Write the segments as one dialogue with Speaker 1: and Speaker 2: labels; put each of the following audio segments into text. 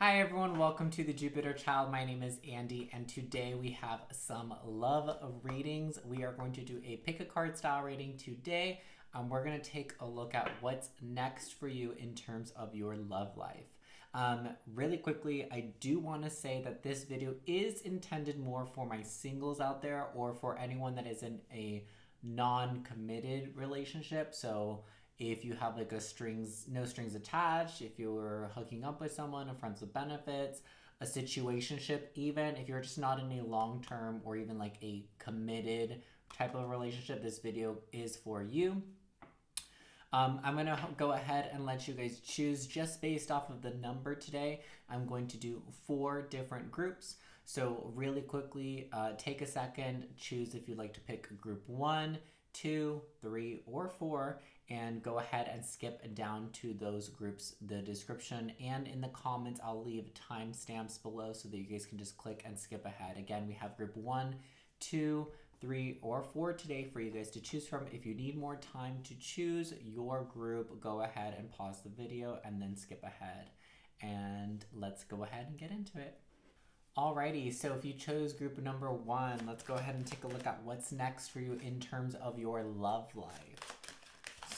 Speaker 1: Hi everyone, welcome to the Jupiter Child. My name is Andy, and today we have some love readings. We are going to do a pick a card style reading today. We're going to take a look at what's next for you in terms of your love life. Really quickly, I do want to say that this video is intended more for my singles out there or for anyone that is in a non-committed relationship. So if you have like no strings attached, if you're hooking up with someone, a friends with benefits, a situationship, even if you're just not in a long-term or even like a committed type of relationship, this video is for you. I'm going to go ahead and let you guys choose just based off of the number today. I'm going to do 4 different groups. So really quickly, take a second, choose if you'd like to pick group 1, 2, 3, or 4, and go ahead and skip down to those groups. The description and in the comments, I'll leave timestamps below so that you guys can just click and skip ahead. Again, we have group 1, 2, 3, or 4 today for you guys to choose from. If you need more time to choose your group, go ahead and pause the video and then skip ahead. And let's go ahead and get into it. Alrighty, so if you chose group number 1, let's go ahead and take a look at what's next for you in terms of your love life.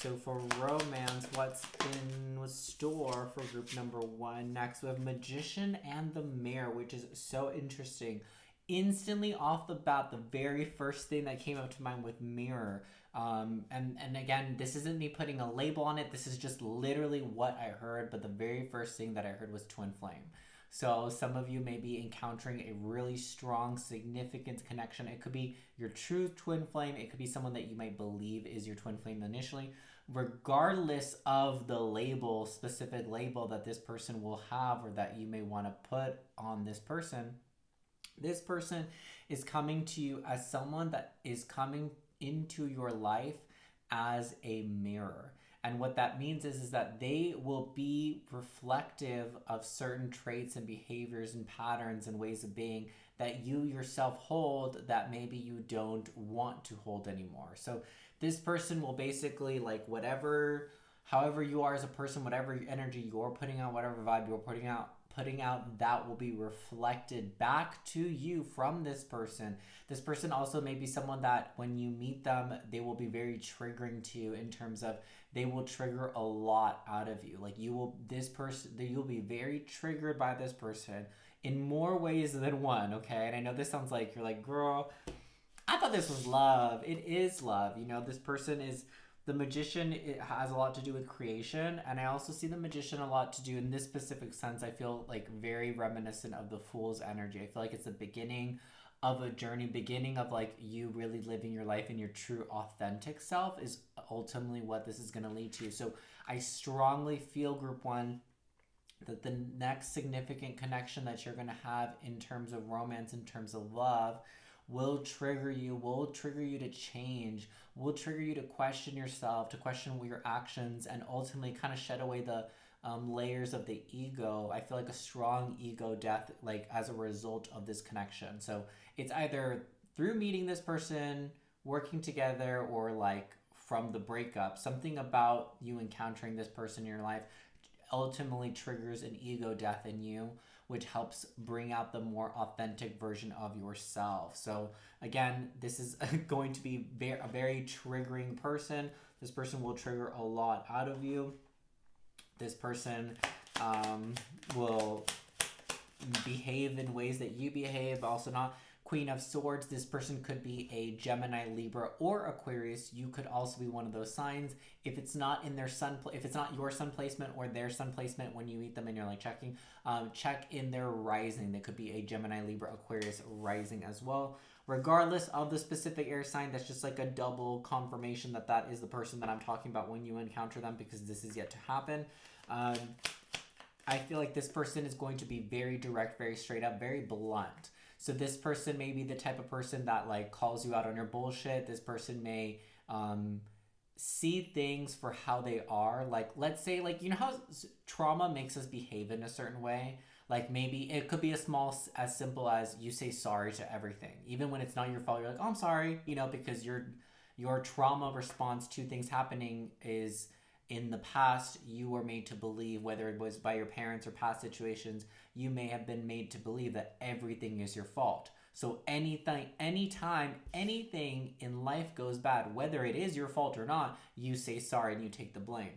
Speaker 1: So for romance, what's in store for group number 1? Next, we have Magician and the Mirror, which is so interesting. Instantly off the bat, the very first thing that came up to mind with Mirror, and again, this isn't me putting a label on it, this is just literally what I heard, but the very first thing that I heard was twin flame. So some of you may be encountering a really strong, significant connection. It could be your true twin flame. It could be someone that you might believe is your twin flame initially. Regardless of the label, specific label that this person will have or that you may want to put on this person is coming to you as someone that is coming into your life as a mirror. And what that means is that they will be reflective of certain traits and behaviors and patterns and ways of being that you yourself hold that maybe you don't want to hold anymore. So this person will basically, like, however you are as a person, whatever energy you're putting out, whatever vibe you're putting out, that will be reflected back to you from this person. This person also may be someone that when you meet them, they will be very triggering to you in terms of they will trigger a lot out of you. Like you'll be very triggered by this person in more ways than one, okay? And I know this sounds like you're like, girl, I thought this was love. It is love. You know, this person is the Magician. It has a lot to do with creation, and I also see the Magician a lot to do in this specific sense. I feel like very reminiscent of the Fool's energy. I feel like it's the beginning of a journey, beginning of like you really living your life in your true authentic self is ultimately what this is going to lead to. So I strongly feel group 1 that the next significant connection that you're going to have in terms of romance, in terms of love, will trigger you to change, will trigger you to question yourself, to question your actions, and ultimately kind of shed away the layers of the ego. I feel like a strong ego death, like as a result of this connection. So it's either through meeting this person, working together, or like from the breakup, something about you encountering this person in your life ultimately triggers an ego death in you, which helps bring out the more authentic version of yourself. So again, this is going to be a very triggering person. This person will trigger a lot out of you. This person will behave in ways that you behave, also not. Queen of Swords, this person could be a Gemini, Libra, or Aquarius. You could also be one of those signs. If it's not in their if it's not your sun placement or their sun placement when you meet them and you're like checking, check in their rising. They could be a Gemini, Libra, Aquarius rising as well. Regardless of the specific air sign, that's just like a double confirmation that that is the person that I'm talking about when you encounter them, because this is yet to happen. I feel like this person is going to be very direct, very straight up, very blunt. So this person may be the type of person that like calls you out on your bullshit. This person may see things for how they are. Like, let's say, like, you know how trauma makes us behave in a certain way? Like maybe it could be as simple as you say sorry to everything. Even when it's not your fault, you're like, oh, I'm sorry, you know, because your trauma response to things happening is in the past you were made to believe, whether it was by your parents or past situations, you may have been made to believe that everything is your fault. So anytime anything in life goes bad, whether it is your fault or not, you say sorry and you take the blame.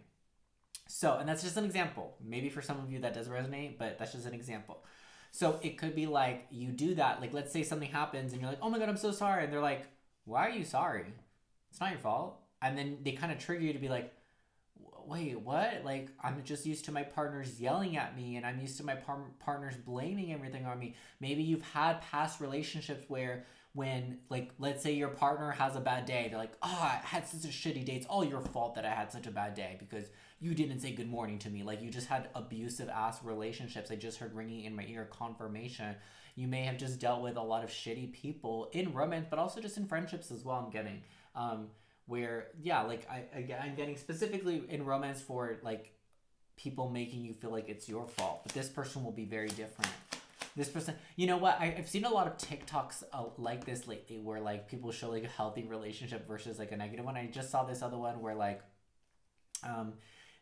Speaker 1: So, and that's just an example. Maybe for some of you that does resonate, but that's just an example. So it could be like you do that. Like, let's say something happens and you're like, oh my God, I'm so sorry. And they're like, why are you sorry? It's not your fault. And then they kind of trigger you to be like, wait, what? Like, I'm just used to my partners yelling at me, and I'm used to my partners blaming everything on me. Maybe you've had past relationships where when, like, let's say your partner has a bad day, they're like, oh, I had such a shitty day. It's all your fault that I had such a bad day because you didn't say good morning to me. Like, you just had abusive ass relationships. I just heard ringing in my ear confirmation. You may have just dealt with a lot of shitty people in romance, but also just in friendships as well, I'm getting. Where, yeah, like I'm getting specifically in romance for like people making you feel like it's your fault, but this person will be very different. This person, you know what? I've seen a lot of TikToks like this lately, where like people show like a healthy relationship versus like a negative one. I just saw this other one where like,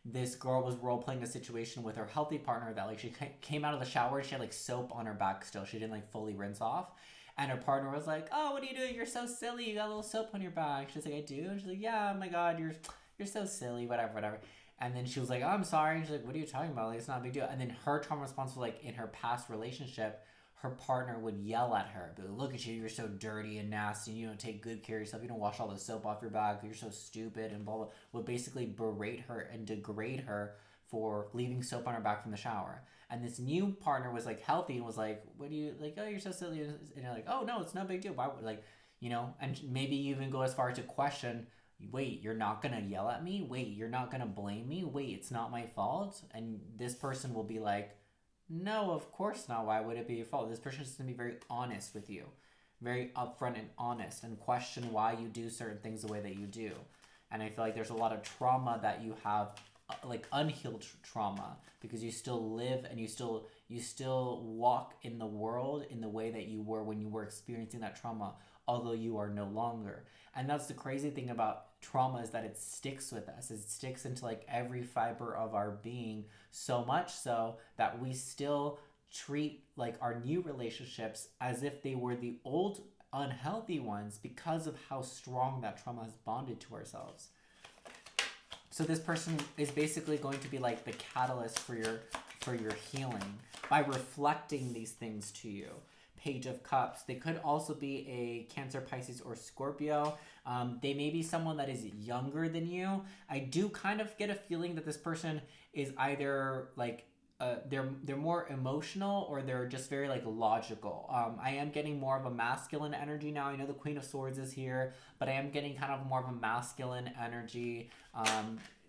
Speaker 1: this girl was role playing a situation with her healthy partner that like she came out of the shower, she had like soap on her back still. She didn't like fully rinse off. And her partner was like, "Oh, what are you doing? You're so silly. You got a little soap on your back." She's like, "I do." And she's like, "Yeah, oh my God, you're so silly, whatever, whatever." And then she was like, "Oh, I'm sorry." And she's like, "What are you talking about? Like, it's not a big deal." And then her trauma response was like, in her past relationship, her partner would yell at her, but look at you, you're so dirty and nasty, and you don't take good care of yourself, you don't wash all the soap off your back, you're so stupid, and blah blah. Would basically berate her and degrade her for leaving soap on her back from the shower. And this new partner was like healthy and was like, "What do you like? Oh, you're so silly." And you're like, "Oh no, it's no big deal. Why would like, you know?" And maybe even go as far to question, "Wait, you're not gonna yell at me? Wait, you're not gonna blame me? Wait, it's not my fault?" And this person will be like, "No, of course not. Why would it be your fault?" This person is gonna be very honest with you, very upfront and honest, and question why you do certain things the way that you do. And I feel like there's a lot of trauma that you have, like unhealed trauma, because you still live and you still walk in the world in the way that you were when you were experiencing that trauma, although you are no longer. And that's the crazy thing about trauma, is that it sticks with us. It sticks into like every fiber of our being, so much so that we still treat like our new relationships as if they were the old unhealthy ones, because of how strong that trauma has bonded to ourselves. So this person is basically going to be like the catalyst for your healing by reflecting these things to you. Page of Cups. They could also be a Cancer, Pisces, or Scorpio. They may be someone that is younger than you. I do kind of get a feeling that this person is either like they're more emotional, or they're just very like logical. I am getting more of a masculine energy now. I know the Queen of Swords is here, but I am getting kind of more of a masculine energy.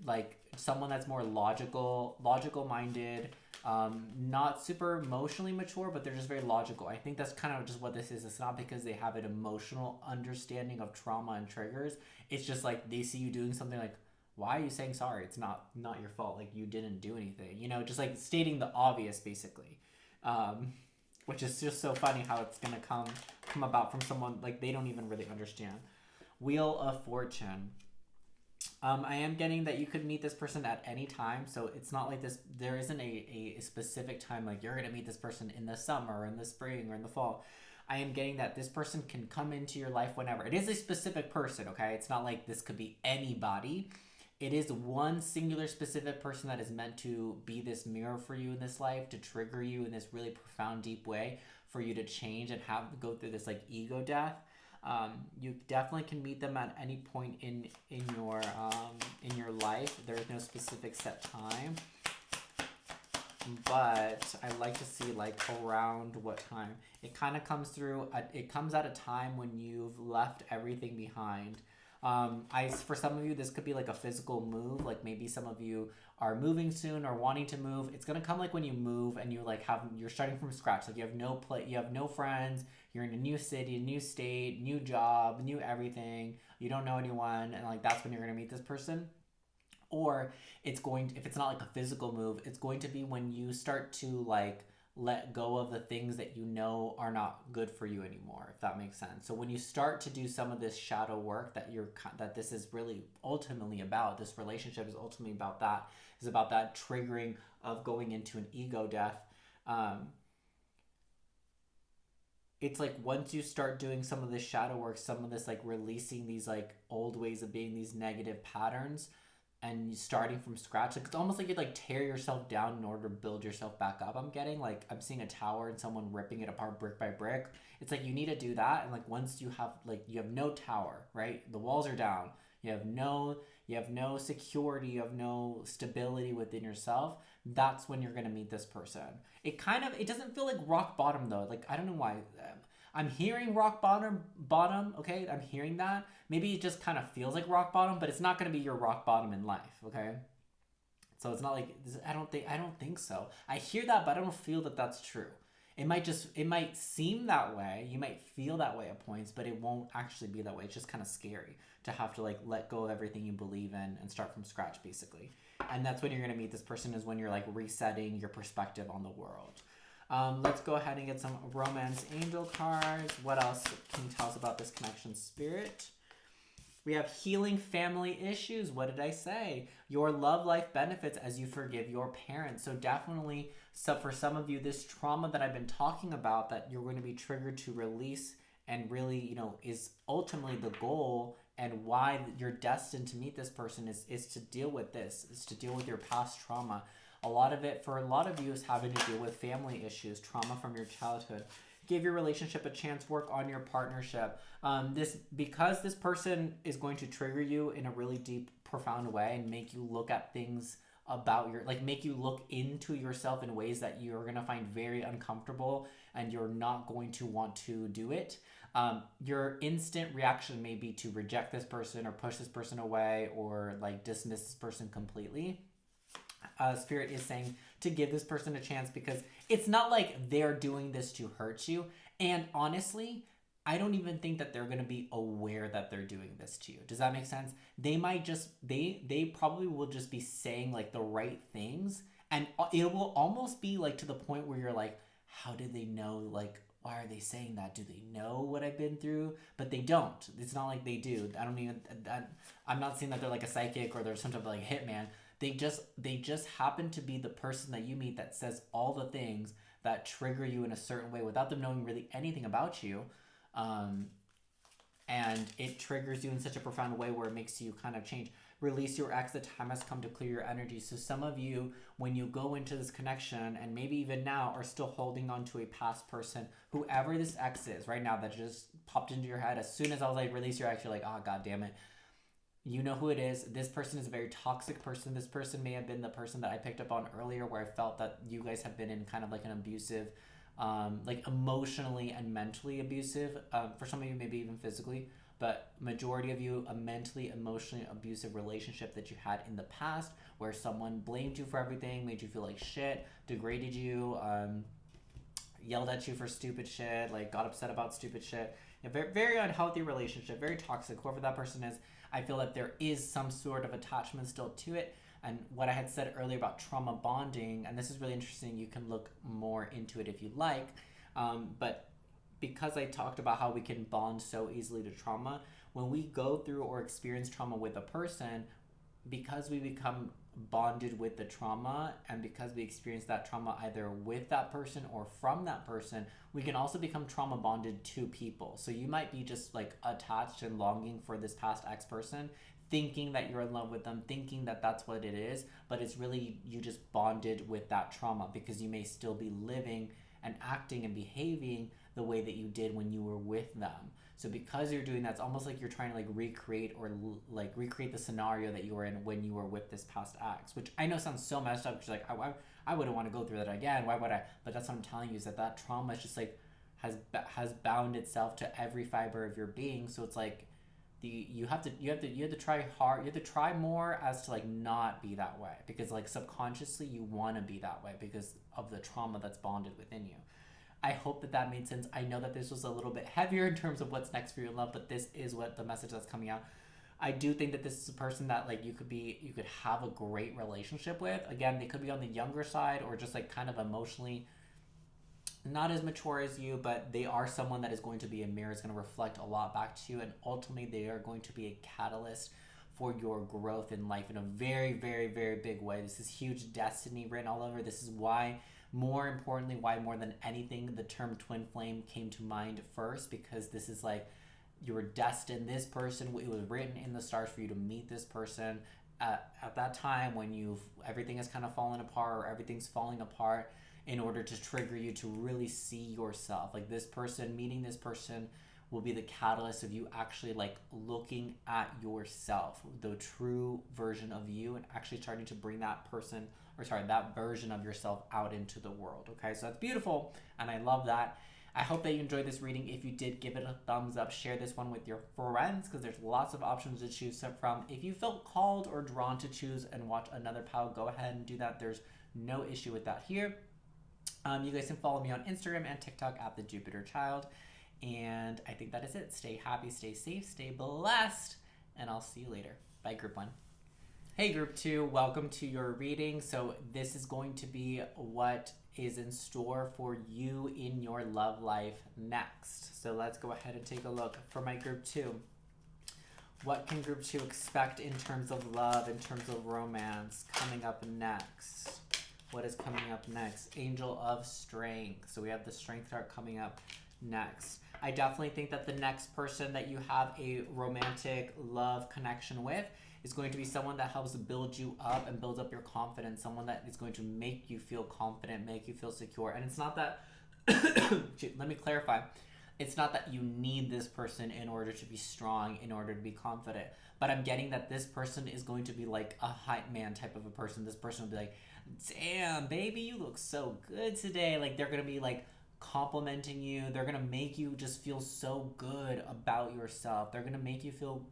Speaker 1: Like someone that's more logical minded. Not super emotionally mature, but they're just very logical. I think that's kind of just what this is. It's not because they have an emotional understanding of trauma and triggers. It's just like they see you doing something like, why are you saying sorry? It's not your fault. Like, you didn't do anything. You know, just like stating the obvious, basically. Which is just so funny how it's gonna come about from someone like they don't even really understand. Wheel of Fortune. I am getting that you could meet this person at any time, so it's not like this. There isn't a specific time like you're gonna meet this person in the summer, or in the spring, or in the fall. I am getting that this person can come into your life whenever. It is a specific person, okay? It's not like this could be anybody. It is one singular specific person that is meant to be this mirror for you in this life, to trigger you in this really profound, deep way, for you to change and have go through this like ego death. You definitely can meet them at any point in your life. There is no specific set time, but I like to see like around what time. It kind of comes through. It comes at a time when you've left everything behind. For some of you, this could be like a physical move. Like maybe some of you are moving soon or wanting to move. It's gonna come like when you move and you like you're starting from scratch. Like you have no friends. You're in a new city, a new state, new job, new everything. You don't know anyone, and like that's when you're gonna meet this person. Or if it's not like a physical move, it's going to be when you start to like let go of the things that you know are not good for you anymore, if that makes sense. So when you start to do some of this shadow work that this is really ultimately about, this relationship is ultimately about that, is about that triggering of going into an ego death. um, it's like once you start doing some of this shadow work, some of this like releasing these like old ways of being, these negative patterns, and starting from scratch, like it's almost like you like tear yourself down in order to build yourself back up. I'm seeing a tower and someone ripping it apart brick by brick. It's like you need to do that, and like once you have no tower, right? The walls are down. You have no security, you have no stability within yourself. That's when you're going to meet this person. It doesn't feel like rock bottom though. Like I don't know why. I'm hearing rock bottom, okay? I'm hearing that. Maybe it just kind of feels like rock bottom, but it's not going to be your rock bottom in life, okay? So it's not like I don't think so. I hear that, but I don't feel that that's true. It might seem that way. You might feel that way at points, but it won't actually be that way. It's just kind of scary to have to like let go of everything you believe in and start from scratch basically. And that's when you're going to meet this person, is when you're like resetting your perspective on the world. Let's go ahead and get some romance angel cards. What else can you tell us about this connection, Spirit? We have healing family issues. What did I say? Your love life benefits as you forgive your parents. So definitely, so for some of you, this trauma that I've been talking about that you're going to be triggered to release, and really, is ultimately the goal, and why you're destined to meet this person is to deal with this, is to deal with your past trauma. A lot of it, for a lot of you, is having to deal with family issues, trauma from your childhood. Give your relationship a chance, work on your partnership. Because this person is going to trigger you in a really deep, profound way, and make you look at things about make you look into yourself in ways that you're going to find very uncomfortable, and you're not going to want to do it. Your instant reaction may be to reject this person, or push this person away, or like dismiss this person completely. Spirit is saying to give this person a chance, because it's not like they're doing this to hurt you. And honestly, I don't even think that they're going to be aware that they're doing this to you. Does that make sense? They might just, they probably will just be saying like the right things. And it will almost be like to the point where you're like, how did they know? Like, why are they saying that? Do they know what I've been through? But they don't. It's not like they do. I'm not saying that they're like a psychic or they're some type of like hitman. They just happen to be the person that you meet that says all the things that trigger you in a certain way without them knowing really anything about you. And it triggers you in such a profound way where it makes you kind of change. Release your ex. The time has come to clear your energy. So some of you, when you go into this connection, and maybe even now, are still holding on to a past person, whoever this ex is right now that just popped into your head. As soon as I was like, release your ex, you're like, oh, God damn it. You know who it is. This person is a very toxic person. This person may have been the person that I picked up on earlier, where I felt that you guys have been in kind of like an abusive, like emotionally and mentally abusive. For some of you, maybe even physically, but majority of you, a mentally, emotionally abusive relationship that you had in the past, where someone blamed you for everything, made you feel like shit, degraded you, yelled at you for stupid shit, like got upset about stupid shit. A very, very unhealthy relationship, very toxic. Whoever that person is, I feel that there is some sort of attachment still to it. And what I had said earlier about trauma bonding, and this is really interesting, you can look more into it if you like, but because I talked about how we can bond so easily to trauma, when we go through or experience trauma with a person, because we become bonded with the trauma, and because we experience that trauma either with that person or from that person, we can also become trauma bonded to people. So you might be just like attached and longing for this past ex person, thinking that you're in love with them, thinking that that's what it is, but it's really you just bonded with that trauma, because you may still be living and acting and behaving the way that you did when you were with them. So because you're doing that, it's almost like you're trying to like recreate the scenario that you were in when you were with this past ex, which I know sounds so messed up, because like I wouldn't want to go through that again. Why would I? But that's what I'm telling you, is that trauma is just like has bound itself to every fiber of your being. So it's like you have to try hard. You have to try more as to like not be that way, because like subconsciously you want to be that way because of the trauma that's bonded within you. I hope that made sense. I know that this was a little bit heavier in terms of what's next for you in love, but this is what the message that's coming out. I do think that this is a person that like you could have a great relationship with. Again, they could be on the younger side, or just like kind of emotionally not as mature as you, but they are someone that is going to be a mirror, is going to reflect a lot back to you, and ultimately they are going to be a catalyst for your growth in life in a very, very, very big way. This is huge destiny written all over. This is why, more importantly, why more than anything, the term twin flame came to mind first, because this is like you were destined. This person, it was written in the stars for you to meet this person at that time when everything is kind of falling apart, or everything's falling apart, in order to trigger you to really see yourself. Like this person, meeting this person will be the catalyst of you actually like looking at yourself, the true version of you, and actually starting to bring that person, or sorry, that version of yourself out into the world. Okay, so that's beautiful, and I love that. I hope that you enjoyed this reading. If you did, give it a thumbs up. Share this one with your friends, because there's lots of options to choose from. If you felt called or drawn to choose and watch another pile, go ahead and do that. There's no issue with that here. You guys can follow me on Instagram and TikTok at TheJupiterChild. And I think that is it. Stay happy, stay safe, stay blessed, and I'll see you later. Bye, Group 1. Hey, Group 2. Welcome to your reading. So this is going to be what is in store for you in your love life next. So let's go ahead and take a look. For my Group 2, what can Group 2 expect in terms of love, in terms of romance, coming up next? What is coming up next? Angel of Strength. So we have the Strength card coming up next. I definitely think that the next person that you have a romantic love connection with is going to be someone that helps build you up and build up your confidence, someone that is going to make you feel confident, make you feel secure. And it's not that, let me clarify, it's not that you need this person in order to be strong, in order to be confident, but I'm getting that this person is going to be like a hype man type of a person. This person will be like, damn, baby, you look so good today. Like, they're going to be like complimenting you. They're going to make you just feel so good about yourself. They're going to make you feel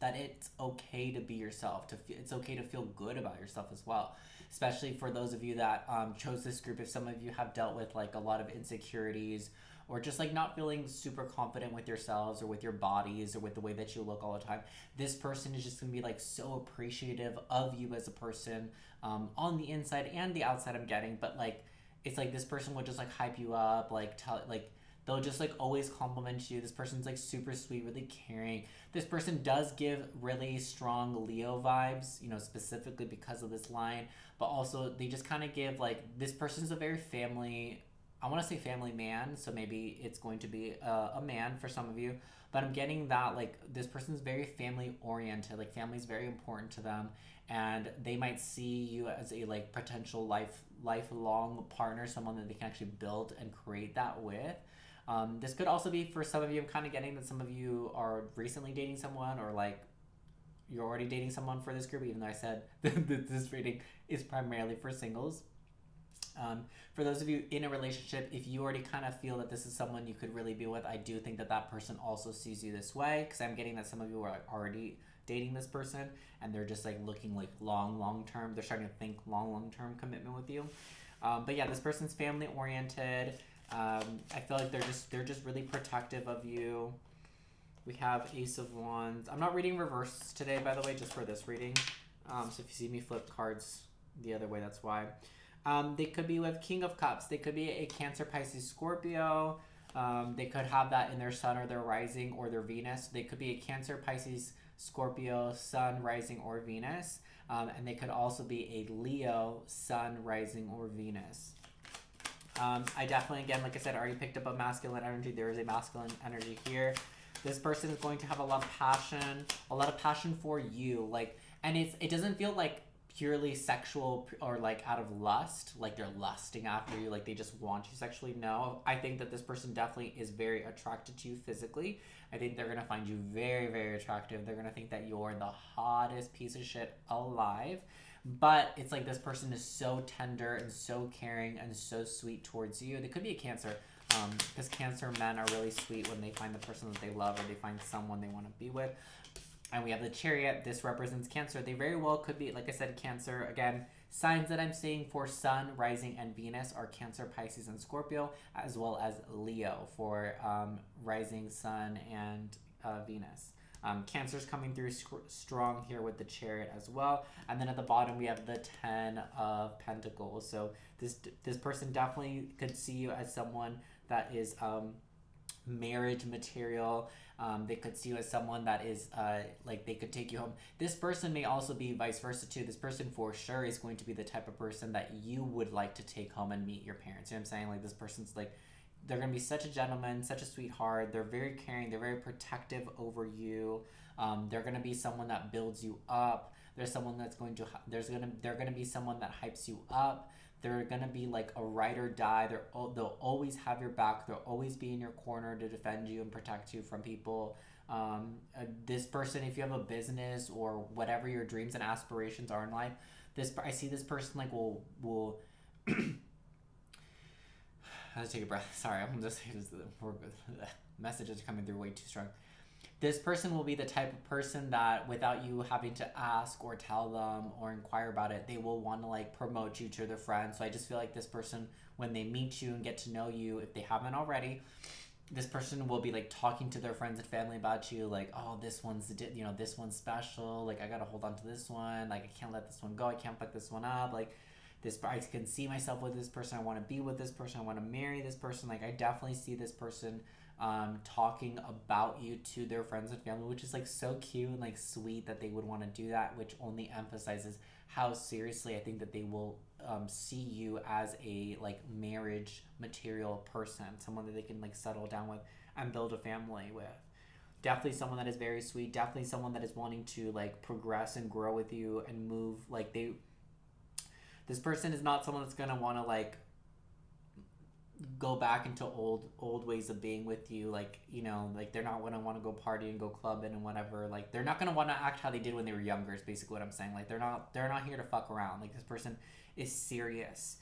Speaker 1: that it's okay to be yourself. It's okay to feel good about yourself as well. Especially for those of you that chose this group, if some of you have dealt with like a lot of insecurities, or just like not feeling super confident with yourselves or with your bodies or with the way that you look all the time, this person is just gonna be like so appreciative of you as a person, on the inside and the outside, I'm getting. But like, it's like this person will just like hype you up, they'll just like always compliment you. This person's like super sweet, really caring. This person does give really strong Leo vibes, specifically because of this line, but also they just kind of give like, this person's a very family, I want to say family man, so maybe it's going to be a man for some of you, but I'm getting that like this person's very family oriented, like family's very important to them, and they might see you as a like potential lifelong partner, someone that they can actually build and create that with. This could also be for some of you, I'm kind of getting that some of you are recently dating someone, or like you're already dating someone for this group, even though I said that this reading is primarily for singles. For those of you in a relationship, if you already kind of feel that this is someone you could really be with, I do think that that person also sees you this way, because I'm getting that some of you are already dating this person and they're just like looking like long term. They're starting to think long term commitment with you. But yeah, this person's family oriented. I feel like they're just really protective of you. We have Ace of Wands. I'm not reading reverse today, by the way, just for this reading. So if you see me flip cards the other way, that's why. They could be with King of Cups. They could be a Cancer, Pisces, Scorpio. They could have that in their sun or their rising or their Venus. They could be a Cancer, Pisces, Scorpio, sun, rising, or Venus. And they could also be a Leo, sun, rising, or Venus. I definitely, again, like I said, already picked up a masculine energy. There is a masculine energy here. This person is going to have a lot of passion for you. Like, and it doesn't feel like purely sexual or like out of lust, like they're lusting after you, like they just want you sexually. No, I think that this person definitely is very attracted to you physically. I think they're gonna find you very, very attractive. They're gonna think that you're the hottest piece of shit alive. But it's like this person is so tender and so caring and so sweet towards you. They could be a Cancer, because Cancer men are really sweet when they find the person that they love, or they find someone they want to be with. And we have the Chariot. This represents Cancer. They very well could be, like I said, Cancer. Again, signs that I'm seeing for Sun, Rising, and Venus are Cancer, Pisces, and Scorpio, as well as Leo for Rising, Sun, and Venus. Cancer's coming through strong here with the Chariot as well. And then at the bottom we have the 10 of Pentacles. So this person definitely could see you as someone that is marriage material. They could see you as someone that is like they could take you home. This person may also be vice versa too. This person for sure is going to be the type of person that you would like to take home and meet your parents. You know what I'm saying? Like this person's like, they're going to be such a gentleman, such a sweetheart. They're very caring. They're very protective over you. They're going to be someone that builds you up. There's someone that's going to, they're going to be someone that hypes you up. They're going to be like a ride or die. They'll always have your back. They'll always be in your corner to defend you and protect you from people. This person, if you have a business or whatever your dreams and aspirations are in life, I see this person like will I have to take a breath. Sorry, I'm just messages are coming through way too strong. This person will be the type of person that without you having to ask or tell them or inquire about it, they will want to like promote you to their friends. So I just feel like this person, when they meet you and get to know you, if they haven't already, this person will be like talking to their friends and family about you, like, oh, this one's special, like I gotta hold on to this one, like I can't let this one go, I can't fuck this one up, like this, I can see myself with this person, I want to be with this person, I want to marry this person. Like I definitely see this person talking about you to their friends and family, which is like so cute and like sweet that they would want to do that, which only emphasizes how seriously I think that they will see you as a like marriage material person, someone that they can like settle down with and build a family with. Definitely someone that is very sweet, definitely someone that is wanting to like progress and grow with you and move. Like this person is not someone that's gonna want to like go back into old ways of being with you, like, you know, like they're not gonna want to go party and go clubbing and whatever. Like they're not gonna want to act how they did when they were younger, is basically what I'm saying. Like they're not here to fuck around. Like this person is serious,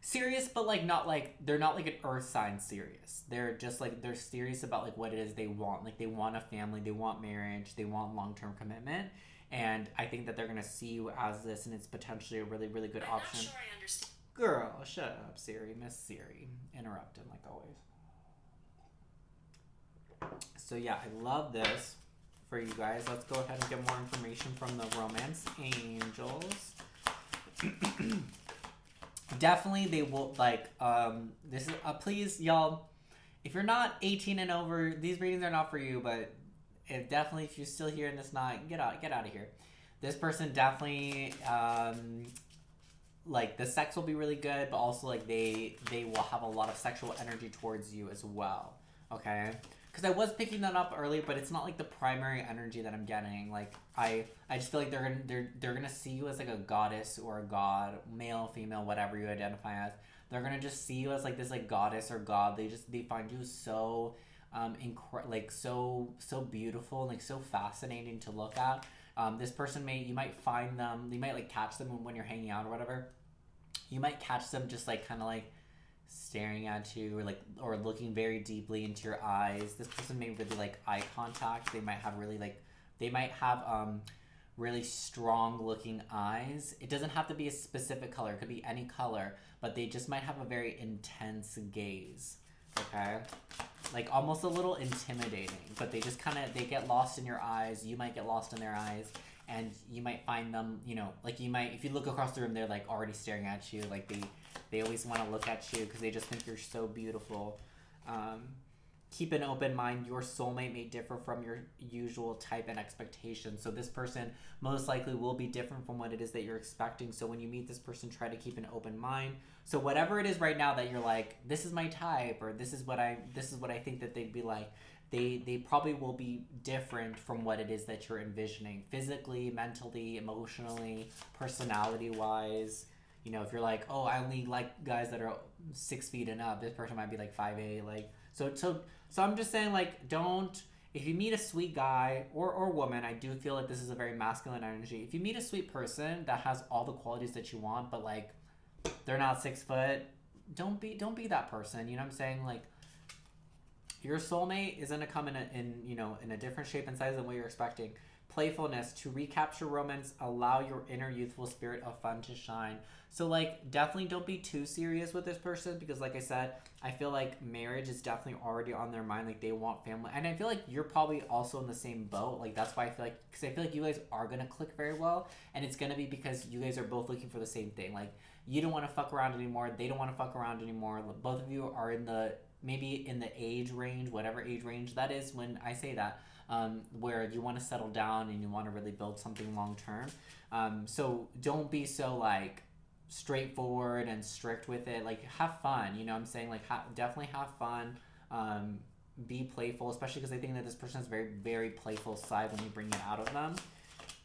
Speaker 1: serious, but like not like, they're not like an earth sign serious. They're just like, they're serious about like what it is they want. Like they want a family, they want marriage, they want long-term commitment. And I think that they're gonna see you as this, and it's potentially a really, really good option. I'm not sure I understand. Girl, shut up, Siri. Miss Siri. Interrupted, like always. So yeah, I love this for you guys. Let's go ahead and get more information from the romance angels. Definitely, they will, like, this is, please, y'all, if you're not 18 and over, these readings are not for you, but definitely, if you're still here and it's not, get out of here. This person definitely, like the sex will be really good, but also like they will have a lot of sexual energy towards you as well. Okay, because I was picking that up earlier, but it's not like the primary energy that I'm getting. Like I just feel like they're gonna see you as like a goddess or a god, male, female, whatever you identify as. They're gonna just see you as like this like goddess or god. They find you so like so beautiful and like so fascinating to look at. This person you might find them, you might like catch them when you're hanging out or whatever. You might catch them just like kind of like staring at you or looking very deeply into your eyes. This person may really like eye contact. They might have really strong looking eyes. It doesn't have to be a specific color. It could be any color, but they just might have a very intense gaze. Okay, like almost a little intimidating, but they just they get lost in your eyes. You might get lost in their eyes, and you might find them, you know, like you might, if you look across the room, they're like already staring at you. Like they always want to look at you because they just think you're so beautiful. Keep an open mind. Your soulmate may differ from your usual type and expectation. So this person most likely will be different from what it is that you're expecting. So when you meet this person, try to keep an open mind. So whatever it is right now that you're like, this is my type, or this is what I think that they'd be like, they probably will be different from what it is that you're envisioning, physically, mentally, emotionally, personality wise. You know, if you're like, oh, I only like guys that are 6 feet and up, this person might be like 5'8", like so I'm just saying, like, if you meet a sweet guy or woman, I do feel like this is a very masculine energy. If you meet a sweet person that has all the qualities that you want, but like they're not 6 foot, don't be that person. You know what I'm saying? Like, your soulmate is gonna come in a different shape and size than what you're expecting. playfulness to recapture romance, allow your inner youthful spirit of fun to shine. So like definitely don't be too serious with this person, because like I said, I feel like marriage is definitely already on their mind. Like they want family, and I feel like you're probably also in the same boat. Like that's why I feel like, because I feel like you guys are gonna click very well, and it's gonna be because you guys are both looking for the same thing. Like you don't want to fuck around anymore, they don't want to fuck around anymore. Both of you are in the, maybe in the age range, whatever age range that is when I say that, where you want to settle down and you want to really build something long term. So don't be so like straightforward and strict with it. Like have fun, you know what I'm saying? Like definitely have fun. Be playful, especially because I think that this person has very, very playful side when you bring it out of them.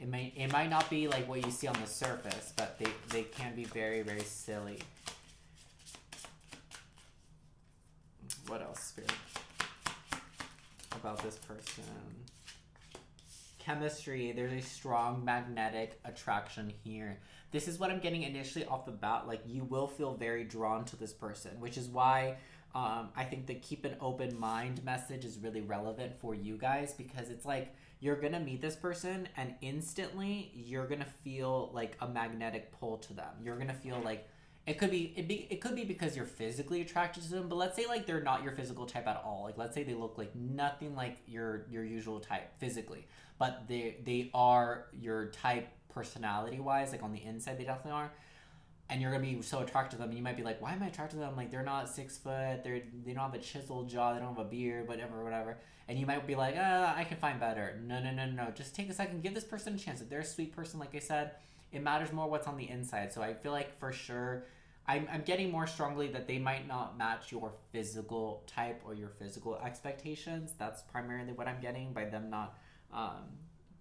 Speaker 1: It might not be like what you see on the surface, but they can be very, very silly. What else, Spirit, about this person? Chemistry. There's a strong magnetic attraction here. This is what I'm getting initially off the bat. Like you will feel very drawn to this person, which is why I think the keep an open mind message is really relevant for you guys, because it's like you're gonna meet this person and instantly you're gonna feel like a magnetic pull to them. You're gonna feel like it could be because you're physically attracted to them, but let's say like they're not your physical type at all. Like let's say they look like nothing like your usual type physically, but they are your type personality wise. Like on the inside, they definitely are. And you're gonna be so attracted to them, and you might be like, why am I attracted to them? Like they're not 6 foot, they don't have a chiseled jaw, they don't have a beard, whatever. And you might be like, I can find better. No. Just take a second, give this person a chance. If they're a sweet person, like I said, it matters more what's on the inside. So I feel like for sure, I'm getting more strongly that they might not match your physical type or your physical expectations. That's primarily what I'm getting by them not,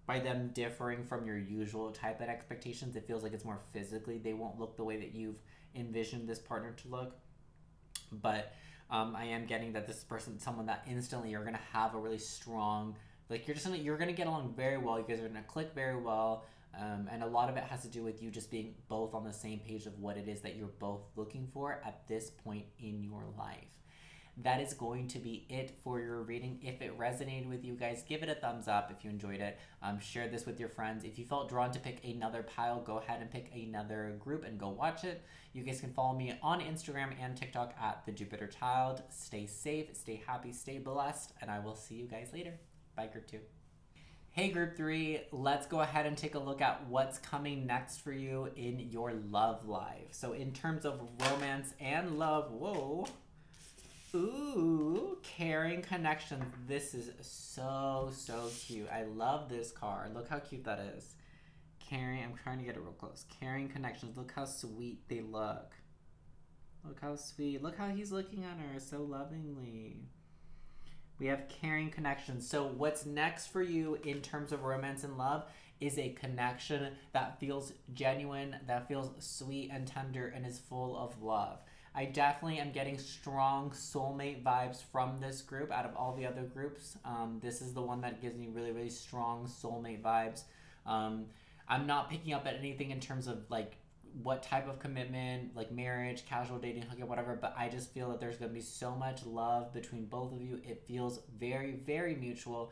Speaker 1: by them differing from your usual type and expectations. It feels like it's more physically. They won't look the way that you've envisioned this partner to look. But I am getting that this person, someone that instantly you're gonna have a really strong, like you're gonna get along very well. You guys are gonna click very well. And a lot of it has to do with you just being both on the same page of what it is that you're both looking for at this point in your life. That is going to be it for your reading. If it resonated with you guys, give it a thumbs up if you enjoyed it. Share this with your friends. If you felt drawn to pick another pile, go ahead and pick another group and go watch it. You guys can follow me on Instagram and TikTok at TheJupiterChild. Stay safe, stay happy, stay blessed, and I will see you guys later. Bye, Group 2. Hey Group 3, let's go ahead and take a look at what's coming next for you in your love life. So in terms of romance and love, whoa. Ooh, caring connections. This is so cute. I love this card. Look how cute that is. Caring, I'm trying to get it real close. Caring connections. Look how sweet they look. Look how sweet. Look how he's looking at her so lovingly. We have caring connections. So what's next for you in terms of romance and love is a connection that feels genuine, that feels sweet and tender, and is full of love. I definitely am getting strong soulmate vibes from this group out of all the other groups. This is the one that gives me really, really strong soulmate vibes. I'm not picking up at anything in terms of like what type of commitment, like marriage, casual dating, hookup, whatever, but I just feel that there's going to be so much love between both of you. It feels very, very mutual.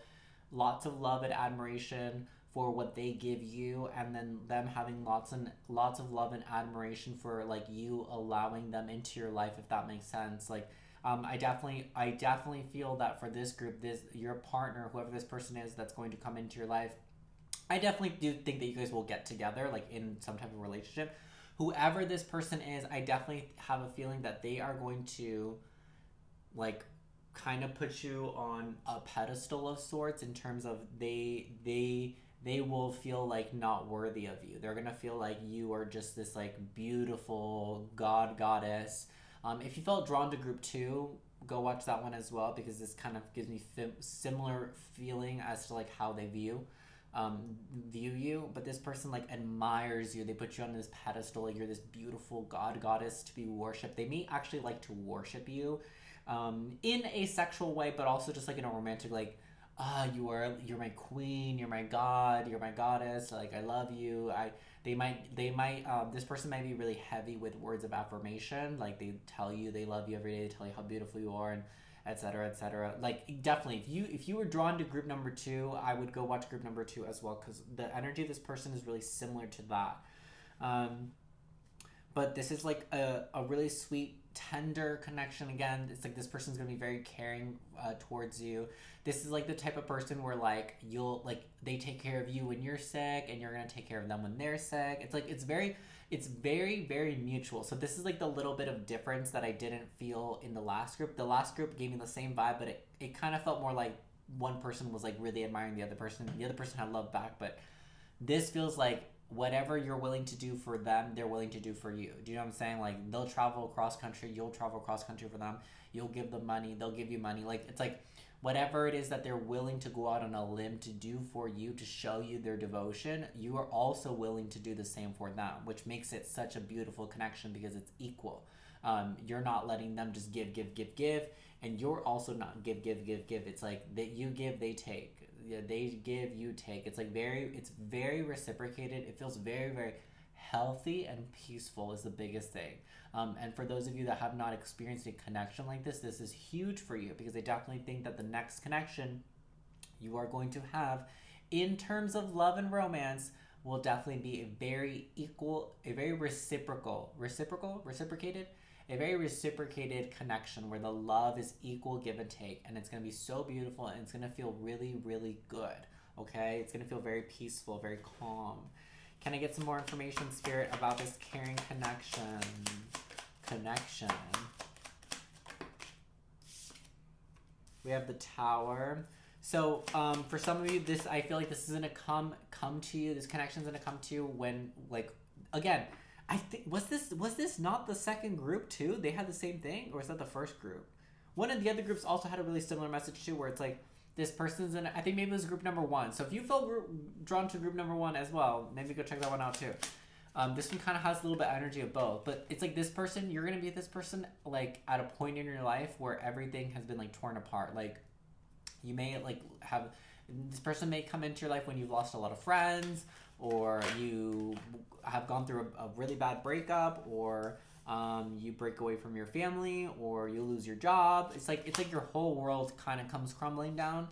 Speaker 1: Lots of love and admiration for what they give you, and then them having lots of love and admiration for like you allowing them into your life, if that makes sense. Like I definitely feel that for this group, your partner, whoever this person is that's going to come into your life, I definitely do think that you guys will get together, like in some type of relationship. Whoever this person is, I definitely have a feeling that they are going to like kind of put you on a pedestal of sorts, in terms of they will feel like not worthy of you. They're gonna feel like you are just this like beautiful goddess. If you felt drawn to Group 2, go watch that one as well, because this kind of gives me similar feeling as to like how they view you. But this person like admires you. They put you on this pedestal, like you're this beautiful goddess to be worshipped. They may actually like to worship you in a sexual way, but also just like in a romantic, like you're my queen, you're my god, you're my goddess, like I love you. They might this person might be really heavy with words of affirmation. Like they tell you they love you every day, they tell you how beautiful you are, etc., etc. Like definitely, if you were drawn to group number two, I would go watch group number two as well, because the energy of this person is really similar to that. Um, but this is like a really sweet, tender connection. Again, it's like this person's gonna be very caring towards you. This is like the type of person where like you'll like they take care of you when you're sick, and you're gonna take care of them when they're sick. It's like it's very very mutual. So this is like the little bit of difference that I didn't feel in the last group. The last group gave me the same vibe, but it kind of felt more like one person was like really admiring the other person, the other person had love back. But this feels like whatever you're willing to do for them, they're willing to do for you. Do you know what I'm saying? Like they'll travel across country, you'll travel across country for them. You'll give them money, they'll give you money. Like it's like whatever it is that they're willing to go out on a limb to do for you, to show you their devotion, you are also willing to do the same for them, which makes it such a beautiful connection because it's equal. You're not letting them just give, and you're also not give. It's like that you give, they take. Yeah, they give, you take. It's like it's very reciprocated. It feels very very healthy and peaceful is the biggest thing. And for those of you that have not experienced a connection like this is huge for you, because I definitely think that the next connection you are going to have in terms of love and romance will definitely be a very equal, a very reciprocated, a very reciprocated connection where the love is equal give and take, and it's going to be so beautiful, and it's going to feel really really good. Okay, it's going to feel very peaceful, very calm. Can I get some more information, Spirit, about this caring connection? We have the Tower. So for some of you, this, I feel like this is gonna come to you. This connection's gonna come to you when, like, again, I think was this not the second group too? They had the same thing, or was that the first group? One of the other groups also had a really similar message too, where it's like this person's in. I think maybe it was group number one. So if you felt drawn to group number one as well, maybe go check that one out too. This one kind of has a little bit of energy of both, but it's like this person, you're gonna be this person like at a point in your life where everything has been like torn apart. Like you may like have, this person may come into your life when you've lost a lot of friends, or you have gone through a really bad breakup, or you break away from your family, or you lose your job. It's like your whole world kind of comes crumbling down.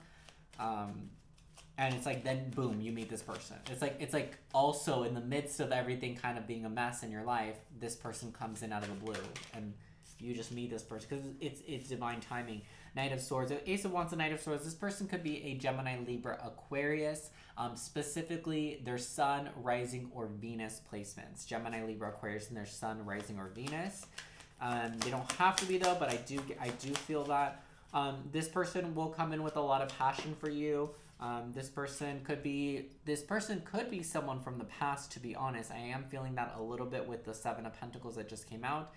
Speaker 1: And it's like, then boom, you meet this person. It's like also in the midst of everything kind of being a mess in your life, this person comes in out of the blue, and you just meet this person because it's divine timing. Knight of Swords, Ace of Wands and Knight of Swords. This person could be a Gemini, Libra, Aquarius, specifically their Sun, Rising, or Venus placements. Gemini, Libra, Aquarius, and their Sun, Rising, or Venus. They don't have to be though, but I do feel that this person will come in with a lot of passion for you. This person could be someone from the past, to be honest. I am feeling that a little bit with the Seven of Pentacles that just came out.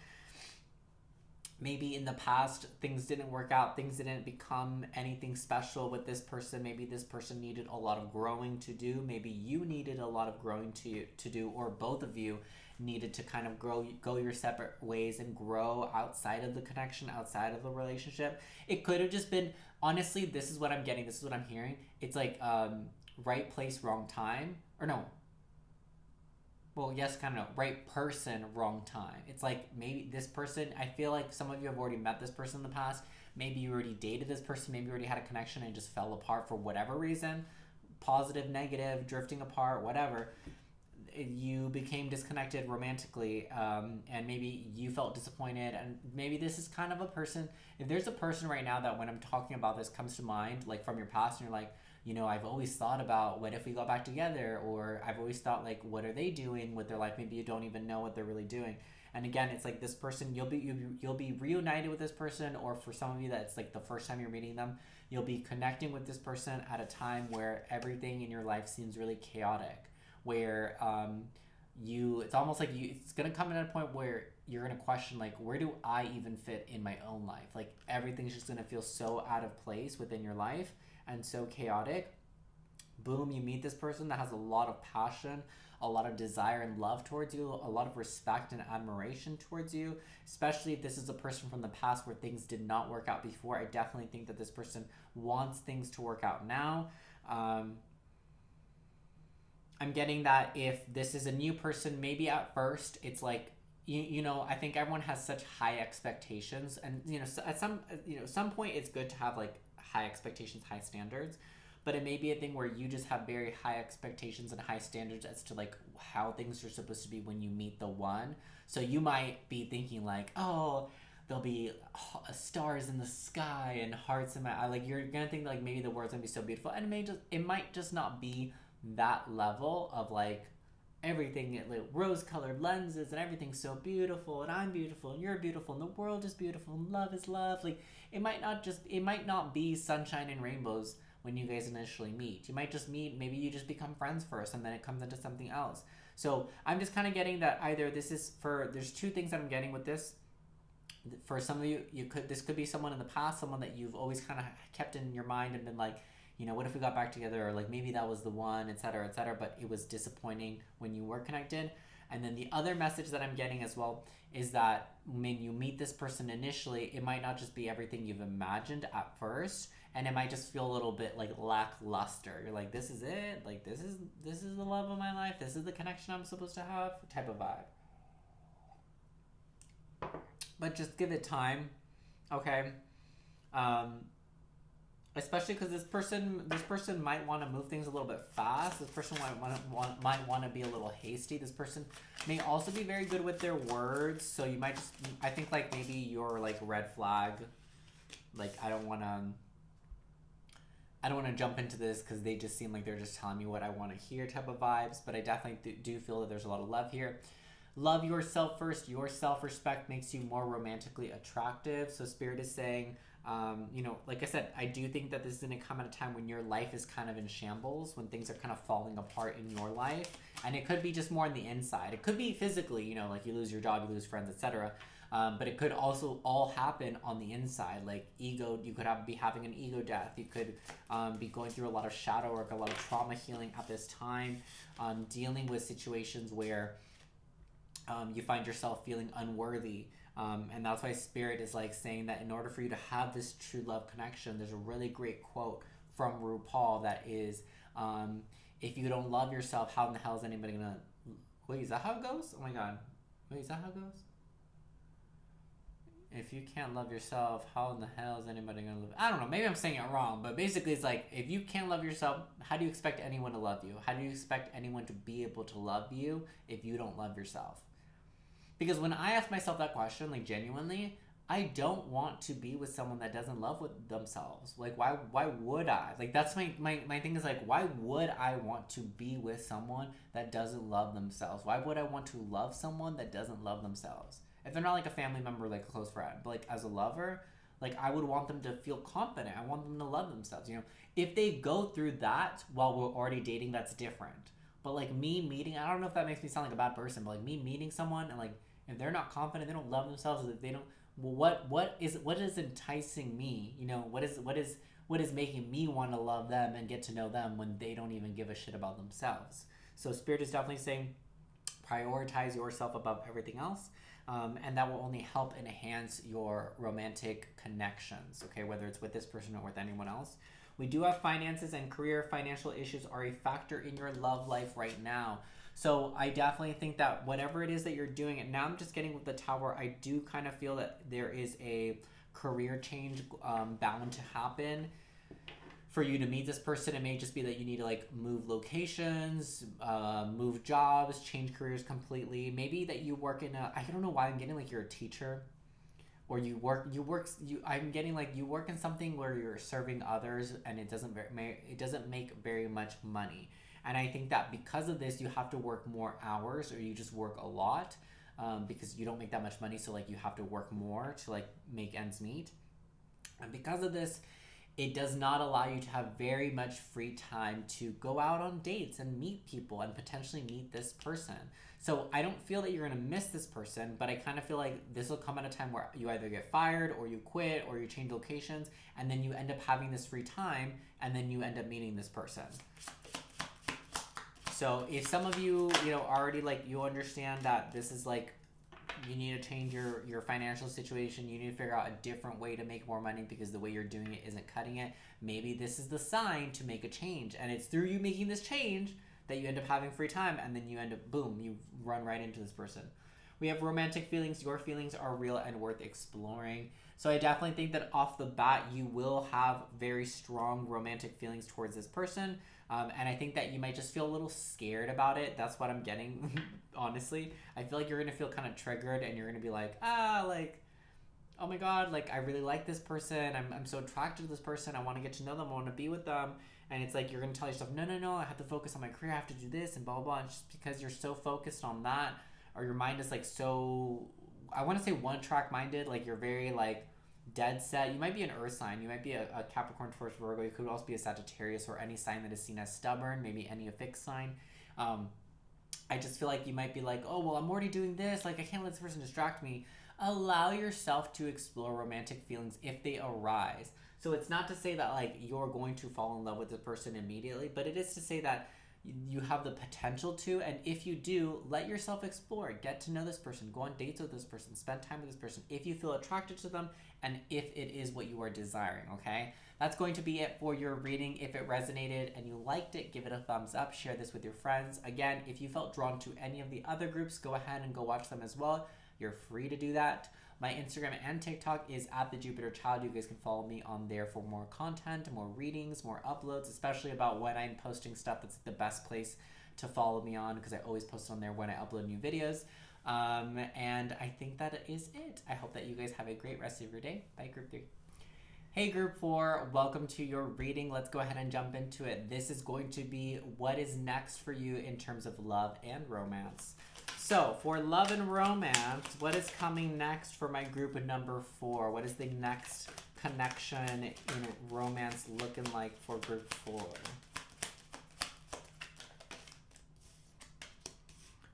Speaker 1: Maybe in the past things didn't work out, things didn't become anything special with this person. Maybe this person needed a lot of growing to do. Maybe you needed a lot of growing to do, or both of you needed to kind of go your separate ways and grow outside of the connection, outside of the relationship. It could have just been, honestly, this is what I'm getting, this is what I'm hearing. It's like right place, wrong time. Or no. Well, yes, kind of no. Right person, wrong time. It's like maybe this person, I feel like some of you have already met this person in the past. Maybe you already dated this person. Maybe you already had a connection and just fell apart for whatever reason. Positive, negative, drifting apart, whatever. You became disconnected romantically, and maybe you felt disappointed, and maybe this is kind of a person, if there's a person right now that when I'm talking about this comes to mind, like from your past, and you're like, you know, I've always thought about what if we got back together, or I've always thought like, what are they doing with their life? Maybe you don't even know what they're really doing. And again, it's like this person, you'll be reunited with this person, or for some of you that's like the first time you're meeting them, you'll be connecting with this person at a time where everything in your life seems really chaotic, where it's almost like it's gonna come at a point where you're gonna question, like, where do I even fit in my own life? Like everything's just gonna feel so out of place within your life and so chaotic. Boom, you meet this person that has a lot of passion, a lot of desire and love towards you, a lot of respect and admiration towards you, especially if this is a person from the past where things did not work out before. I definitely think that this person wants things to work out now. I'm getting that if this is a new person, maybe at first it's like I think everyone has such high expectations, and so at some point it's good to have like high expectations, high standards, but it may be a thing where you just have very high expectations and high standards as to like how things are supposed to be when you meet the one. So you might be thinking like, oh, there'll be stars in the sky and hearts in my eye. Like you're gonna think like maybe the world's gonna be so beautiful, and it might just not be that level of like everything, like rose-colored lenses and everything's so beautiful, and I'm beautiful and you're beautiful and the world is beautiful and love is love. Like it might not be sunshine and rainbows when you guys initially meet. You might just meet, maybe you just become friends first and then it comes into something else. So I'm just kind of getting that either there's two things that I'm getting with this. For some of you, this could be someone in the past, someone that you've always kind of kept in your mind and been like, what if we got back together, or like maybe that was the one, etc., but it was disappointing when you were connected. And then the other message that I'm getting as well is that when you meet this person initially, it might not just be everything you've imagined at first, and it might just feel a little bit like lackluster. You're like, this is it, like this is the love of my life, this is the connection I'm supposed to have, type of vibe. But just give it time, okay? Especially because this person might want to move things a little bit fast. This person might want to be a little hasty. This person may also be very good with their words. So you might just, I think like maybe your like red flag, like I don't want to jump into this because they just seem like they're just telling me what I want to hear type of vibes. But I definitely do feel that there's a lot of love here. Love yourself first. Your self-respect makes you more romantically attractive. So Spirit is saying, like I said, I do think that this is going to come at a time when your life is kind of in shambles, when things are kind of falling apart in your life. And it could be just more on the inside. It could be physically, like you lose your job, you lose friends, etc. But it could also all happen on the inside. Like ego, you could be having an ego death. You could be going through a lot of shadow work, a lot of trauma healing at this time, dealing with situations where you find yourself feeling unworthy. And that's why Spirit is like saying that in order for you to have this true love connection, there's a really great quote from RuPaul that is, if you don't love yourself, how in the hell is anybody gonna... Wait, is that how it goes? Oh my god. Wait, is that how it goes? If you can't love yourself, how in the hell is anybody gonna love... I don't know, maybe I'm saying it wrong, but basically it's like, if you can't love yourself, how do you expect anyone to love you? How do you expect anyone to be able to love you if you don't love yourself? Because when I ask myself that question, like genuinely, I don't want to be with someone that doesn't love with themselves. Like, why would I? Like, that's my thing is like, why would I want to be with someone that doesn't love themselves? Why would I want to love someone that doesn't love themselves? If they're not like a family member, like a close friend, but like as a lover, like I would want them to feel confident. I want them to love themselves. If they go through that while we're already dating, that's different. But like me meeting, I don't know if that makes me sound like a bad person, but like me meeting someone and like, if they're not confident, they don't love themselves, if they don't, well, what is enticing me? What is making me want to love them and get to know them when they don't even give a shit about themselves? So Spirit is definitely saying, prioritize yourself above everything else, and that will only help enhance your romantic connections. Okay, whether it's with this person or with anyone else. We do have finances and career. Financial issues are a factor in your love life right now. So I definitely think that whatever it is that you're doing, and now I'm just getting with the Tower, I do kind of feel that there is a career change bound to happen. For you to meet this person, it may just be that you need to like move locations, move jobs, change careers completely. Maybe that you work in I don't know why I'm getting like you're a teacher, or I'm getting like you work in something where you're serving others and it doesn't make very much money. And I think that because of this, you have to work more hours, or you just work a lot because you don't make that much money. So like you have to work more to like make ends meet. And because of this, it does not allow you to have very much free time to go out on dates and meet people and potentially meet this person. So I don't feel that you're going to miss this person, but I kind of feel like this will come at a time where you either get fired or you quit or you change locations, and then you end up having this free time, and then you end up meeting this person. So if some of you, already like you understand that this is like, you need to change your financial situation, you need to figure out a different way to make more money because the way you're doing it isn't cutting it. Maybe this is the sign to make a change, and it's through you making this change that you end up having free time, and then you end up, boom, you run right into this person. We have romantic feelings. Your feelings are real and worth exploring. So I definitely think that off the bat, you will have very strong romantic feelings towards this person. And I think that you might just feel a little scared about it. That's what I'm getting, honestly. I feel like you're going to feel kind of triggered and you're going to be like, like, oh my God, like, I really like this person. I'm so attracted to this person. I want to get to know them. I want to be with them. And it's like, you're going to tell yourself, no, I have to focus on my career. I have to do this and blah, blah, blah. And just because you're so focused on that, or your mind is like so, I want to say one track minded, like you're very like dead set. You might be an earth sign. You might be a Capricorn, Taurus, Virgo. You could also be a Sagittarius or any sign that is seen as stubborn, maybe any affixed sign. I just feel like you might be like, oh, well, I'm already doing this. Like, I can't let this person distract me. Allow yourself to explore romantic feelings if they arise. So it's not to say that like you're going to fall in love with the person immediately, but it is to say that you have the potential to, and if you do, let yourself explore, get to know this person, go on dates with this person, spend time with this person if you feel attracted to them and if it is what you are desiring. Okay, that's going to be it for your reading. If it resonated and you liked it, give it a thumbs up, share this with your friends. Again, if you felt drawn to any of the other groups, go ahead and go watch them as well. You're free to do that. My Instagram and TikTok is at TheJupiterChild. You guys can follow me on there for more content, more readings, more uploads, especially about when I'm posting stuff. That's the best place to follow me on because I always post on there when I upload new videos. And I think that is it. I hope that you guys have a great rest of your day. Bye, Group 3. Hey, Group 4. Welcome to your reading. Let's go ahead and jump into it. This is going to be what is next for you in terms of love and romance. So, for love and romance, what is coming next for my group number 4? What is the next connection in romance looking like for group 4?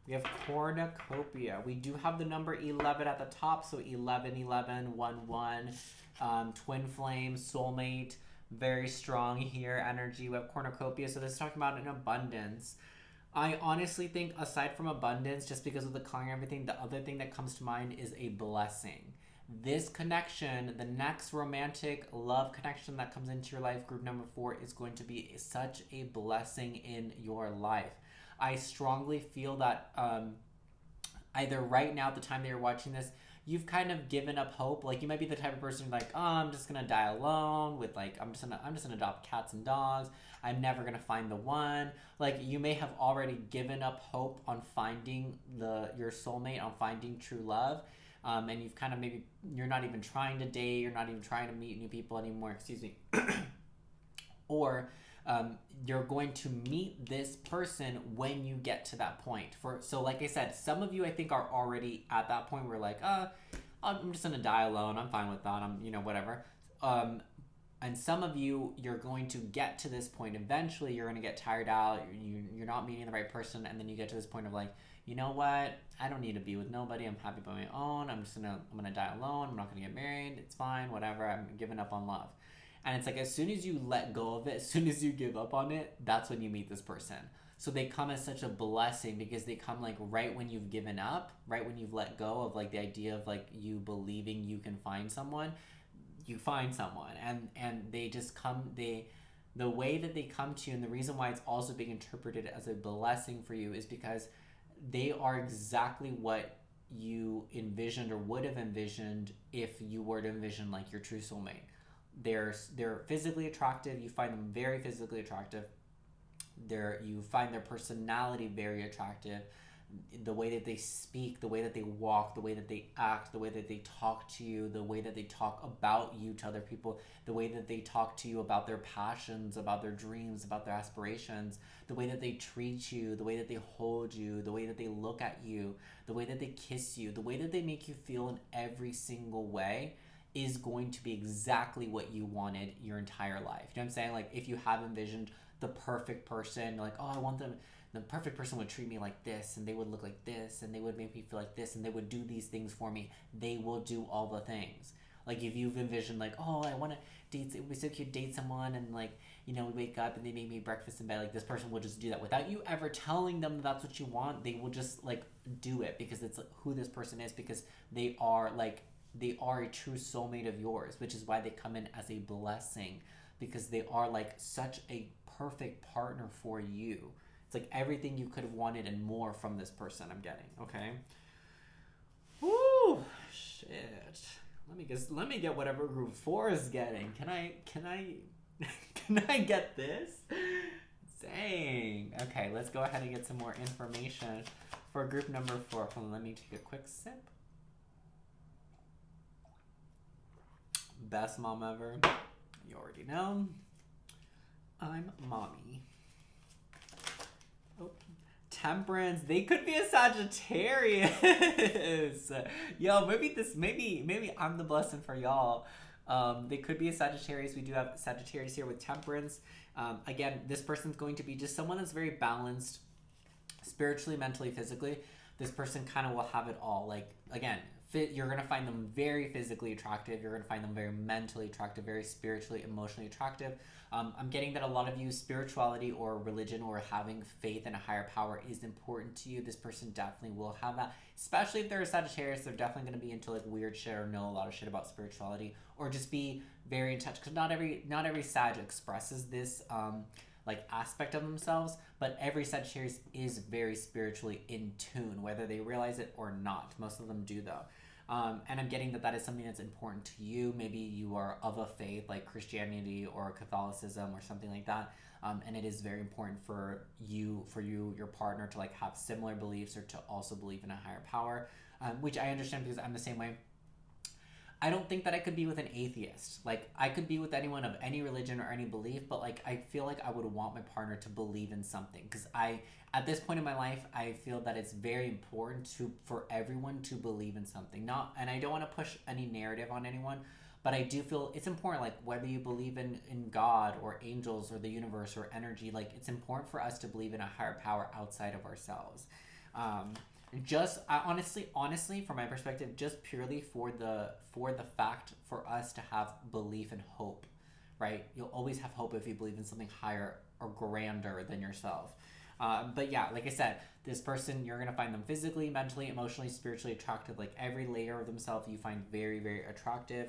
Speaker 1: We have cornucopia. We do have the number 11 at the top, so 11, 11, 1, 1, twin flame, soulmate, very strong here energy. We have cornucopia, so this is talking about an abundance. I honestly think aside from abundance, just because of the color and everything, the other thing that comes to mind is a blessing. This connection, the next romantic love connection that comes into your life, group number 4, is going to be such a blessing in your life. I strongly feel that either right now at the time that you're watching this, you've kind of given up hope. Like, you might be the type of person like, oh, I'm just gonna die alone with like, I'm just gonna adopt cats and dogs. I'm never gonna find the one. Like, you may have already given up hope on finding your soulmate, on finding true love. And you've kind of maybe, you're not even trying to date, you're not even trying to meet new people anymore, excuse me. Or you're going to meet this person when you get to that point. So like I said, some of you I think are already at that point where like, I'm just gonna die alone, I'm fine with that, I'm, whatever. And some of you, you're going to get to this point eventually. You're going to get tired out, you're not meeting the right person, and then you get to this point of like, you know what, I don't need to be with nobody, I'm happy by my own, I'm gonna die alone, I'm not gonna get married, it's fine, whatever, I'm giving up on love. And it's like, as soon as you let go of it, as soon as you give up on it, that's when you meet this person. So they come as such a blessing because they come like right when you've given up, right when you've let go of like the idea of like you believing you can find someone. You find someone, and they just come, the way that they come to you, and the reason why it's also being interpreted as a blessing for you is because they are exactly what you envisioned or would have envisioned if you were to envision like your true soulmate. They're physically attractive. You find them very physically attractive. You find their personality very attractive. The way that they speak, the way that they walk, the way that they act, the way that they talk to you, the way that they talk about you to other people, the way that they talk to you about their passions, about their dreams, about their aspirations, the way that they treat you, the way that they hold you, the way that they look at you, the way that they kiss you, the way that they make you feel in every single way is going to be exactly what you wanted your entire life. You know what I'm saying? Like, if you have envisioned the perfect person, like, oh, I want them, the perfect person would treat me like this, and they would look like this, and they would make me feel like this, and they would do these things for me. They will do all the things. Like, if you've envisioned like, oh, I want to date, it would be so cute to date someone, and like, we wake up and they make me breakfast in bed, like, this person will just do that without you ever telling them that's what you want. They will just like do it because it's like who this person is, because they are a true soulmate of yours, which is why they come in as a blessing, because they are like such a perfect partner for you. It's like everything you could have wanted and more from this person I'm getting, okay? Woo! Shit. Let me get whatever group 4 is getting. Can I can I get this? Dang. Okay, let's go ahead and get some more information for group number 4. Hold on, let me take a quick sip. Best mom ever. You already know. I'm mommy. Oh. Temperance. They could be a Sagittarius. Yo, maybe I'm the blessing for y'all. They could be a Sagittarius. We do have Sagittarius here with Temperance. Again, this person's going to be just someone that's very balanced spiritually, mentally, physically. This person kind of will have it all. Like, again, you're going to find them very physically attractive. You're going to find them very mentally attractive, very spiritually, emotionally attractive. I'm getting that a lot of you, spirituality or religion or having faith in a higher power is important to you. This person definitely will have that, especially if they're a Sagittarius. They're definitely going to be into like weird shit or know a lot of shit about spirituality or just be very in touch, because not every Sag expresses this like aspect of themselves, but every Sagittarius is very spiritually in tune, whether they realize it or not. Most of them do, though. And I'm getting that is something that's important to you. Maybe you are of a faith like Christianity or Catholicism or something like that. And it is very important for you, your partner, to like have similar beliefs or to also believe in a higher power, which I understand because I'm the same way. I don't think that I could be with an atheist. Like, I could be with anyone of any religion or any belief, but like, I feel like I would want my partner to believe in something, because at this point in my life, I feel that it's very important for everyone to believe in something. And I don't want to push any narrative on anyone, but I do feel it's important, like whether you believe in God or angels or the universe or energy, like it's important for us to believe in a higher power outside of ourselves. Honestly, from my perspective, just purely for the fact for us to have belief and hope, right? You'll always have hope if you believe in something higher or grander than yourself. But yeah, like I said, this person, you're going to find them physically, mentally, emotionally, spiritually attractive. Like every layer of themselves you find very, very attractive.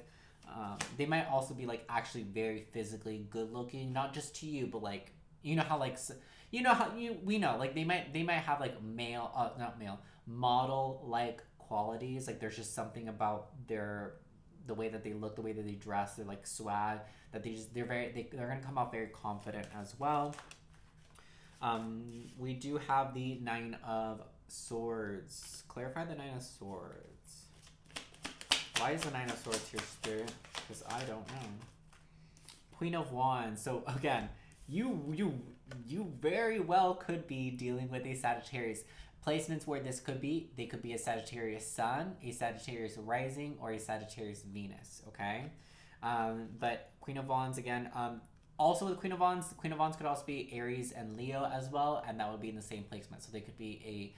Speaker 1: They might also be like actually very physically good looking, not just to you, but like, you know how like, we know, like they might have like model like qualities. Like there's just something about the way that they look, the way that they dress, they're like swag, that they're gonna come out very confident as well. We do have the 9 of Swords. Clarify the 9 of Swords. Why is the 9 of Swords here, Spirit? Because I don't know. Queen of Wands. So again, you very well could be dealing with a Sagittarius. Placements where this could be, they could be a Sagittarius Sun, a Sagittarius Rising, or a Sagittarius Venus, okay? But Queen of Wands, again, also with Queen of Wands could also be Aries and Leo as well, and that would be in the same placement. So they could be a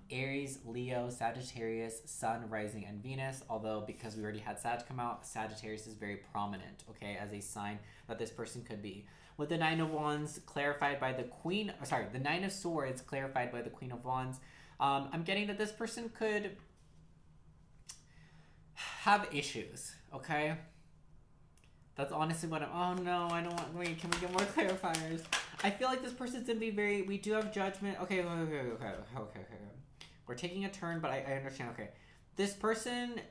Speaker 1: Aries, Leo, Sagittarius, Sun, Rising, and Venus, although because we already had Sag come out, Sagittarius is very prominent, okay, as a sign that this person could be. With the 9 of Wands clarified by the the 9 of Swords clarified by the Queen of Wands, I'm getting that this person could have issues, okay? That's honestly what oh no, I don't want, wait, can we get more clarifiers? I feel like this person's gonna be we do have Judgment, okay. We're taking a turn, but I understand, okay. This person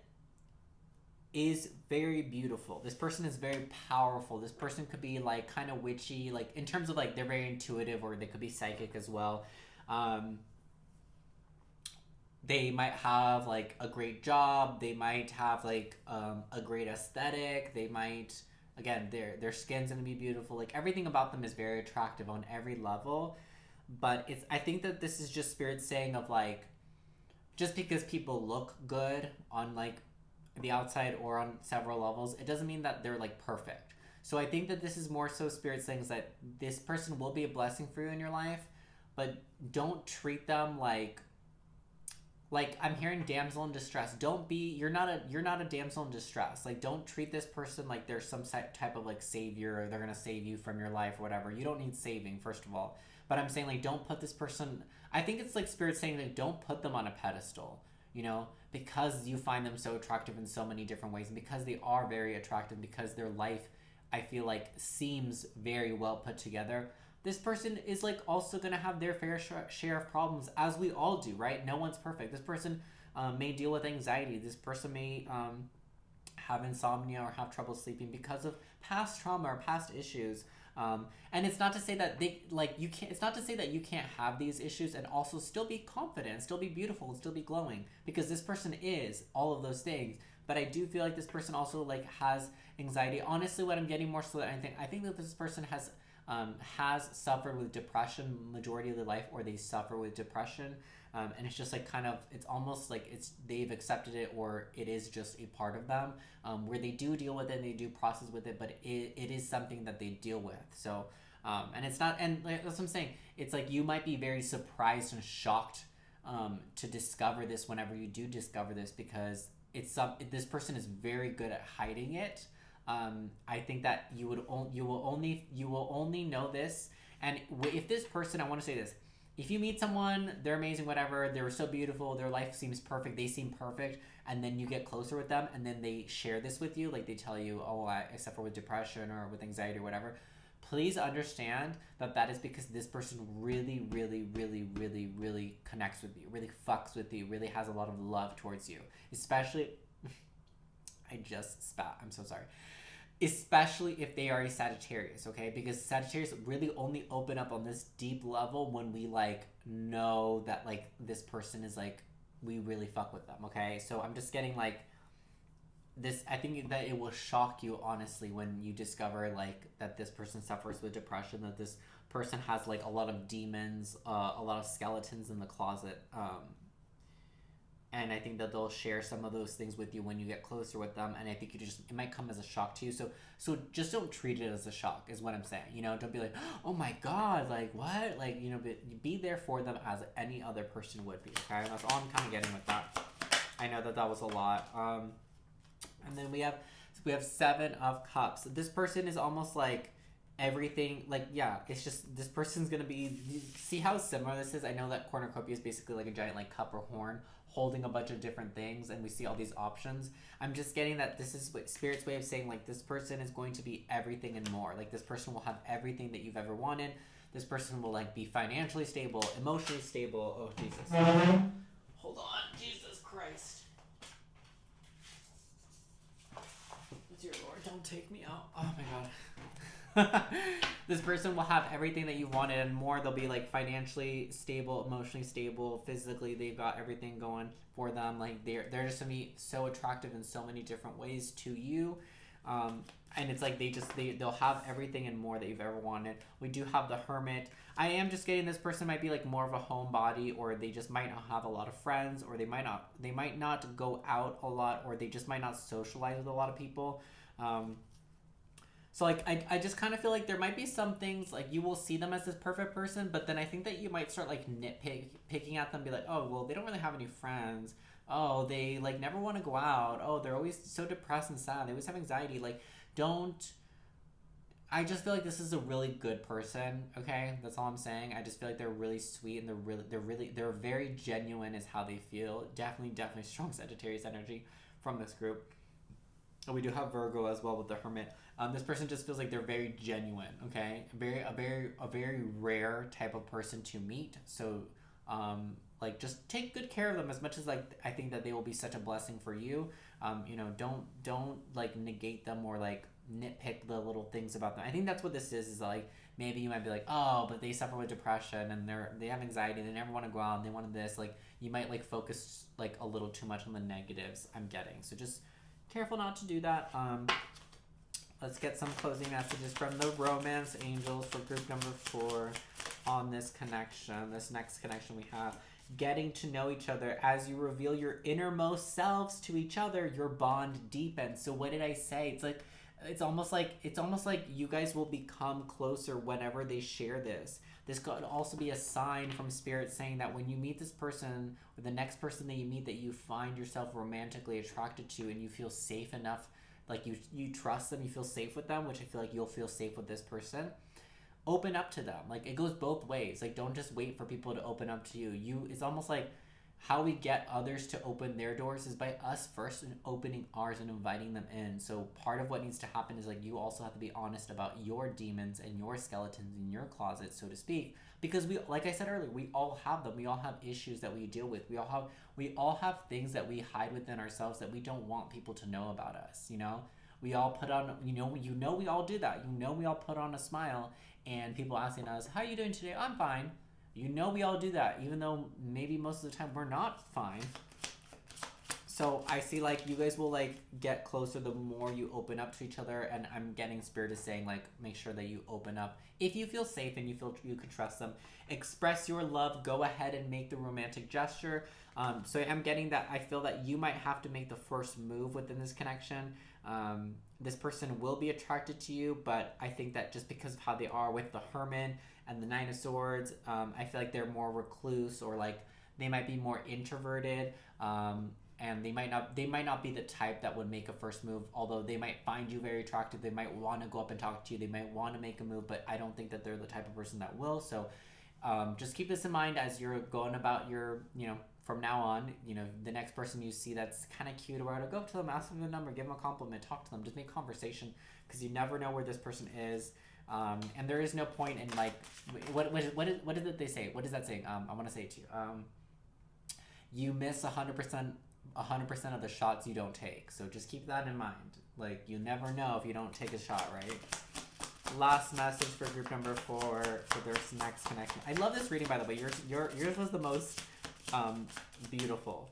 Speaker 1: is very beautiful. This person is very powerful. This person could be like kind of witchy, like in terms of like they're very intuitive, or they could be psychic as well. They might have like a great job. They might have like a great aesthetic. They might, again, their skin's gonna be beautiful. Like everything about them is very attractive on every level. But I think that this is just Spirit saying of like, just because people look good on like the outside or on several levels, it doesn't mean that they're like perfect. So I think that this is more so Spirit saying that this person will be a blessing for you in your life, but don't treat them like I'm hearing damsel in distress. You're not a damsel in distress. Like don't treat this person like they're some type of like savior, or they're gonna save you from your life or whatever. You don't need saving, first of all. But I'm saying like don't put this person, I think it's like Spirit saying like don't put them on a pedestal, you know, because you find them so attractive in so many different ways, and because they are very attractive, because their life, I feel like, seems very well put together. This person is like also going to have their fair share of problems, as we all do, right? No one's perfect. This person may deal with anxiety. This person may have insomnia or have trouble sleeping because of past trauma or past issues. And it's not to say that they like you can't. It's not to say that you can't have these issues and also still be confident, still be beautiful, and still be glowing. Because this person is all of those things. But I do feel like this person also like has anxiety. Honestly, what I'm getting more so than anything, I think that this person has suffered with depression majority of their life, or they suffer with depression. And it's just like kind of, it's almost like they've accepted it, or it is just a part of them, where they do deal with it and they do process with it, but it is something that they deal with. So and it's not, and like, that's what I'm saying, it's like you might be very surprised and shocked to discover this whenever you do discover this, because this person is very good at hiding it. I think that you will only know this, and if this person, I want to say this, if you meet someone, they're amazing, whatever, they're so beautiful, their life seems perfect, they seem perfect, and then you get closer with them, and then they share this with you, like they tell you, oh, I suffer with depression or with anxiety or whatever, please understand that is because this person really, really, really, really, really connects with you, really fucks with you, really has a lot of love towards you. Especially, I just spat, I'm so sorry. Especially if they are a Sagittarius, okay? Because Sagittarius really only open up on this deep level when we like know that like this person is like, we really fuck with them, okay? So I'm just getting like this, I think that it will shock you honestly when you discover like that this person suffers with depression, that this person has like a lot of demons, a lot of skeletons in the closet, and I think that they'll share some of those things with you when you get closer with them, and I think it might come as a shock to you. So just don't treat it as a shock, is what I'm saying. You know, don't be like, oh my god, like what, like, you know, be there for them as any other person would be. Okay, that's all I'm kind of getting with that. I know that was a lot. And then we have 7 of Cups. This person is almost like everything, like, yeah, it's just this person's gonna be, see how similar this is? I know that cornucopia is basically like a giant like cup or horn holding a bunch of different things, and we see all these options. I'm just getting that this is what Spirit's way of saying, like, this person is going to be everything and more. Like, this person will have everything that you've ever wanted. This person will like be financially stable, emotionally stable. Oh Jesus, hold on, Jesus Christ, dear Lord, don't take me out. Oh my god. This person will have everything that you wanted and more. They'll be like financially stable, emotionally stable, physically they've got everything going for them. Like they're just gonna be so attractive in so many different ways to you. And it's like they'll have everything and more that you've ever wanted. We do have the Hermit. I am just getting this person might be like more of a homebody, or they just might not have a lot of friends, or they might not go out a lot, or they just might not socialize with a lot of people. So like I just kind of feel like there might be some things like you will see them as this perfect person, but then I think that you might start like picking at them, be like, oh well, they don't really have any friends. Oh, they like never want to go out. Oh, they're always so depressed and sad. They always have anxiety. Like, don't. I just feel like this is a really good person. Okay, that's all I'm saying. I just feel like they're really sweet, and they're very genuine is how they feel. Definitely strong Sagittarius energy from this group. We do have Virgo as well with the Hermit. This person just feels like they're very genuine. Okay, a very rare type of person to meet. So, like, just take good care of them as much as like I think that they will be such a blessing for you. You know, don't like negate them or like nitpick the little things about them. I think that's what this is like maybe you might be like, oh, but they suffer with depression and they have anxiety, they never want to go out, and they wanted this. Like, you might like focus like a little too much on the negatives, I'm getting. So just careful not to do that. Let's get some closing messages from the Romance Angels for group number 4 on this connection. This next connection we have. Getting to know each other. As you reveal your innermost selves to each other, your bond deepens. So what did I say? It's almost like you guys will become closer whenever they share this. This could also be a sign from Spirit saying that when you meet this person, or the next person that you meet that you find yourself romantically attracted to, and you feel safe enough, like you trust them, you feel safe with them, which I feel like you'll feel safe with this person. Open up to them. Like, it goes both ways. Like, don't just wait for people to open up to you. It's almost like how we get others to open their doors is by us first opening ours and inviting them in. So part of what needs to happen is like you also have to be honest about your demons and your skeletons in your closet, so to speak, because we, like I said earlier, we all have them. We all have issues that we deal with. We all have things that we hide within ourselves that we don't want people to know about us, you know? We all put on, we all do that. We all put on a smile and people asking us, "How are you doing today?" "I'm fine." We all do that, even though maybe most of the time we're not fine. So I see like you guys will like get closer the more you open up to each other, and I'm getting Spirit is saying like make sure that you open up if you feel safe and you feel you can trust them. Express your love. Go ahead and make the romantic gesture. So I'm getting that I feel that you might have to make the first move within this connection. This person will be attracted to you, but I think that just because of how they are with the Hermit and the Nine of Swords, I feel like they're more recluse, or like they might be more introverted, and they might not be the type that would make a first move. Although they might find you very attractive, they might want to go up and talk to you, they might want to make a move, but I don't think that they're the type of person that will. So just keep this in mind as you're going about your, from now on, the next person you see that's kind of cute or whatever, go up to them, ask them the number, give them a compliment, talk to them, just make conversation, because you never know where this person is. And there is no point in like, what is it they say? What is that saying? I want to say it to you. You miss 100% of the shots you don't take. So just keep that in mind. Like, you never know if you don't take a shot, right? Last message for group number 4 for their next connection. I love this reading, by the way. Yours was the most beautiful.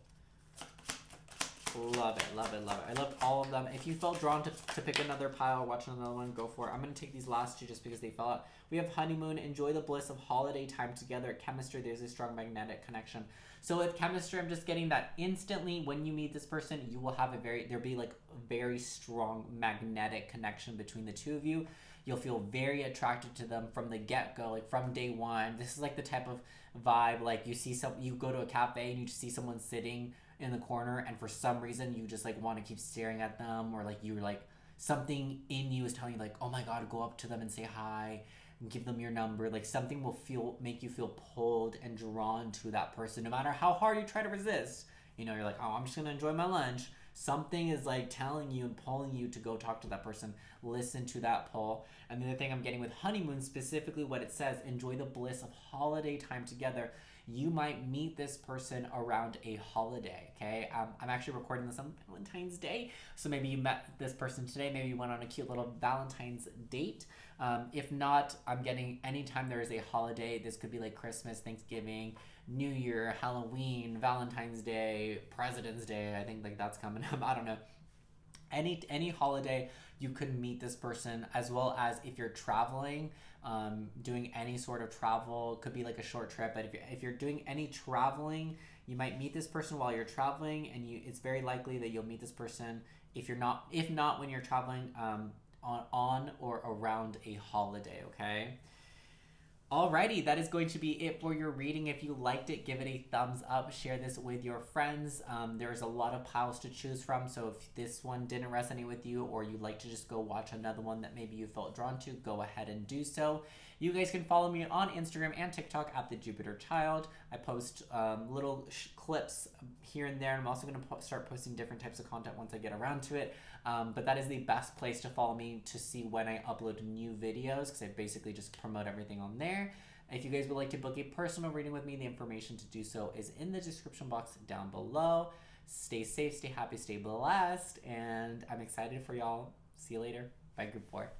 Speaker 1: Love it, love it, love it. I loved all of them. If you felt drawn to pick another pile or watch another one, go for it. I'm going to take these last two just because they fell out. We have honeymoon. Enjoy the bliss of holiday time together. Chemistry, there's a strong magnetic connection. So with chemistry, I'm just getting that instantly when you meet this person, you will have there'll be like a very strong magnetic connection between the two of you. You'll feel very attracted to them from the get-go, like from day one. This is like the type of vibe, like you go to a cafe and you just see someone sitting in the corner, and for some reason you just like want to keep staring at them, or like you're like something in you is telling you like, oh my god, go up to them and say hi and give them your number. Like something will make you feel pulled and drawn to that person, no matter how hard you try to resist. You're like, oh, I'm just gonna enjoy my lunch. Something is like telling you and pulling you to go talk to that person. Listen to that pull. And the other thing I'm getting with honeymoon, specifically what it says, enjoy the bliss of holiday time together. You might meet this person around a holiday, okay? I'm actually recording this on Valentine's Day, so maybe you met this person today, maybe you went on a cute little Valentine's date. If not, I'm getting anytime there is a holiday, this could be like Christmas, Thanksgiving, New Year, Halloween, Valentine's Day, President's Day, I think like that's coming up, I don't know. Any holiday, you could meet this person, as well as if you're traveling, doing any sort of travel, could be like a short trip, but if you're doing any traveling, you might meet this person while you're traveling, and it's very likely that you'll meet this person if not when you're traveling, on or around a holiday, okay? Alrighty, that is going to be it for your reading. If you liked it, give it a thumbs up. Share this with your friends. There's a lot of piles to choose from, so if this one didn't resonate with you, or you'd like to just go watch another one that maybe you felt drawn to, go ahead and do so. You guys can follow me on Instagram and TikTok at TheJupiterChild. I post little clips here and there, and I'm also going to start posting different types of content once I get around to it. But that is the best place to follow me to see when I upload new videos, because I basically just promote everything on there. If you guys would like to book a personal reading with me, the information to do so is in the description box down below. Stay safe, stay happy, stay blessed, and I'm excited for y'all. See you later. Bye, group 4.